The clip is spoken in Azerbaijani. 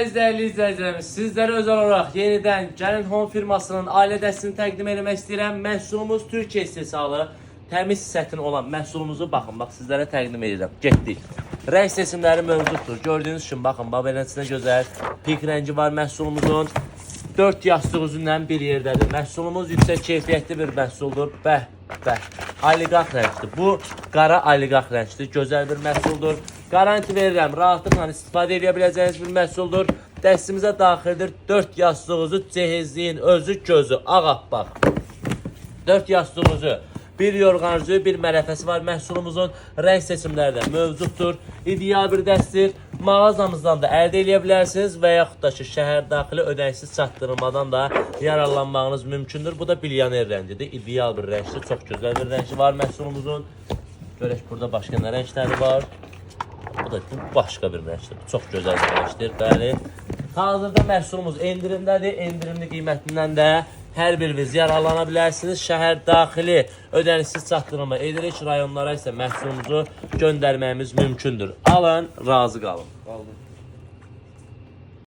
Değerli izləyicilərimiz, sizlərə özəl olaraq yenidən Gəlin Home firmasının ailə dəstəsini təqdim etmək istəyirəm. Məhsulumuz Türkiyə istehsalı təmiz sətin olan məhsulumuzu baxın, bax sizlərə təqdim edirəm. Getdik. Rəng seçimləri mövcuddur. Gördüyünüz kimi baxın, beləsinə gözəl pik rəngi var məhsulumuzun. 4 yastıq üzündən bir yerdədir. Məhsulumuz yüksək keyfiyyətli bir məhsuldur. Bəh. Oliqarx rəngdir. Bu qara oliqarx rəngdir. Gözəl bir məhsuldur. Garanti verirəm, rahatlıqla istifadə edə biləcəyiniz bir məhsuldur. Dəstimizə daxildir 4 yastıq üzü, cehizliyin özü, gözü, ağappaq. 4 yastıq üzü, bir yorğan üzü, bir mələfəsi var məhsulumuzun. Rəng seçimləri də mövcuddur. İdeal bir dəstir. Mağazamızdan da əldə edə bilərsiniz və yaxud da ki, şəhər daxili ödənişsiz çatdırılmadan da yararlanmağınız mümkündür. Bu da bilyoner rəngidir. İdeal bir rəngdir. Çox gözəl bir rəngi var məhsulumuzun. Görək burada başqa nə rəngləri var. Bu da başqa bir rəngdir. Çox gözəl bir rəngdir. Bəli. Hazırda məhsulumuz endirimdədir. Endirimli qiymətindən də hər biriniz yararlana bilərsiniz. Şəhər daxili ödənişsiz çatdırılma edirik. Rayonlara isə məhsulumuzu göndərməyimiz mümkündür. Alın, razı qalın.